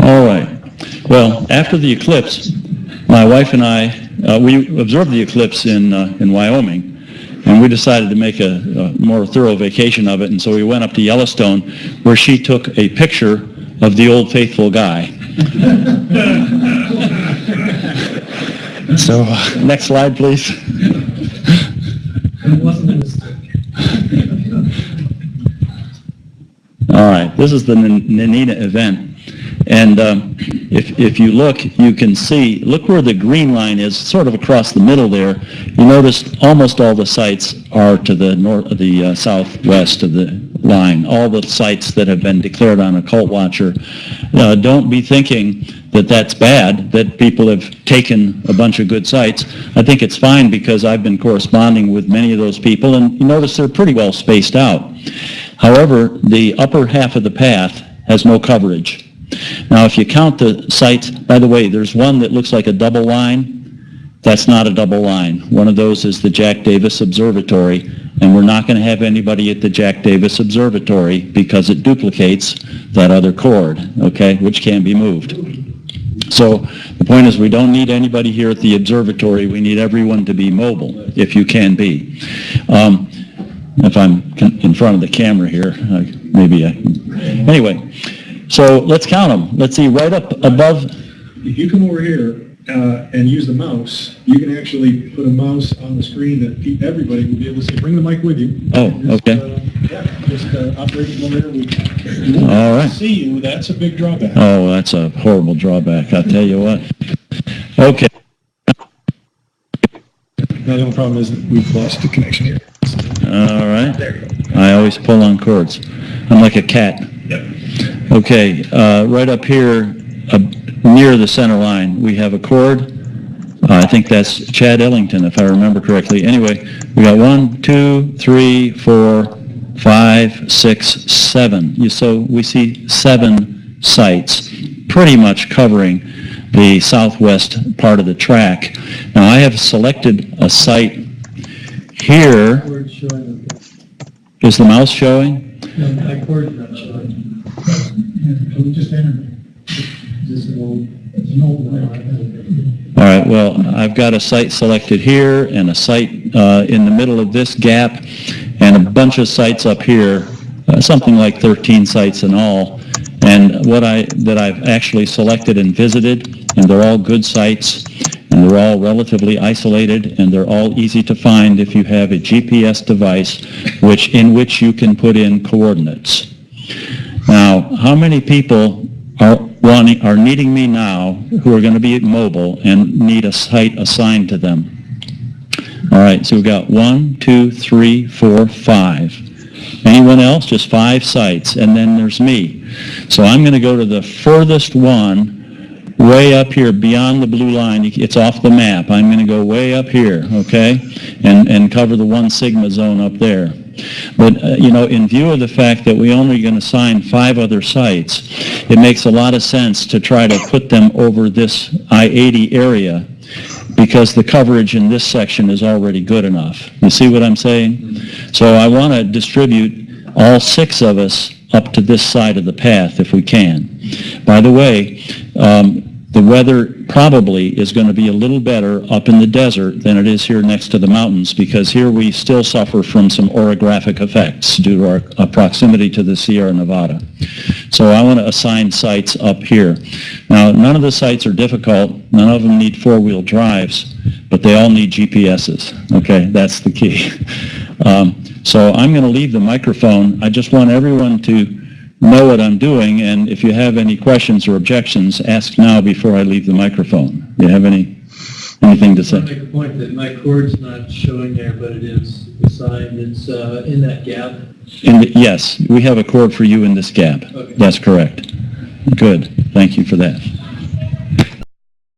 All right. Well, after the eclipse, my wife and I, we observed the eclipse in Wyoming, and we decided to make a more thorough vacation of it, and so we went up to Yellowstone, where she took a picture of the Old Faithful guy. So, next slide, please. All right, this is the Ninina event. And if you look, you can see, look where the green line is, sort of across the middle there. You notice almost all the sites are to the north, the southwest of the line. All the sites that have been declared on Occult Watcher. Don't be thinking that that's bad, that people have taken a bunch of good sites. I think it's fine because I've been corresponding with many of those people, and you notice they're pretty well spaced out. However, the upper half of the path has no coverage. Now, if you count the sites, by the way, there's one that looks like a double line. That's not a double line. One of those is the Jack Davis Observatory, and we're not going to have anybody at the Jack Davis Observatory because it duplicates that other cord, okay, which can be moved. So the point is we don't need anybody here at the observatory. We need everyone to be mobile, if you can be. If I'm in front of the camera here, maybe I can. Anyway, so let's count them. Let's see, right up above. If you come over here and use the mouse, you can actually put a mouse on the screen that everybody will be able to see. Bring the mic with you. Oh, okay. Just operate from over here. We All right. See you. That's a big drawback. Oh, that's a horrible drawback, I'll tell you what. Okay. Now, the only problem is that we've lost the connection here. All right. There you go. I always pull on cords. I'm like a cat. Yep. Okay, right up here, near the center line, we have a cord. I think that's Chad Ellington, if I remember correctly. Anyway, we got 1, 2, 3, 4, 5, 6, 7. So we see 7 sites, pretty much covering the southwest part of the track. Now, I have selected a site here. Is the mouse showing? No, my cord's not showing. We just entered. All right, well, I've got a site selected here and a site in the middle of this gap and a bunch of sites up here, something like 13 sites in all. And that I've actually selected and visited, and they're all good sites, and they're all relatively isolated, and they're all easy to find if you have a GPS device in which you can put in coordinates. Now, how many people are needing me now who are going to be mobile and need a site assigned to them? All right, so we've got 1, 2, 3, 4, 5. Anyone else? Just 5 sites, and then there's me. So I'm going to go to the furthest one, way up here beyond the blue line. It's off the map. I'm going to go way up here, okay, and cover the 1 sigma zone up there. But, in view of the fact that we're only going to assign 5 other sites, it makes a lot of sense to try to put them over this I-80 area because the coverage in this section is already good enough. You see what I'm saying? So I want to distribute all 6 of us up to this side of the path if we can. By the way, the weather probably is going to be a little better up in the desert than it is here next to the mountains because here we still suffer from some orographic effects due to our proximity to the Sierra Nevada. So I want to assign sites up here. Now, none of the sites are difficult. None of them need 4-wheel drives, but they all need GPSs. Okay, that's the key. So I'm going to leave the microphone. I just want everyone to know what I'm doing, and if you have any questions or objections, ask now before I leave the microphone. Do you have anything to say? I want to make a point that my cord's not showing there, but it is assigned. It's in that gap. Yes, we have a cord for you in this gap. Okay. That's correct. Good. Thank you for that.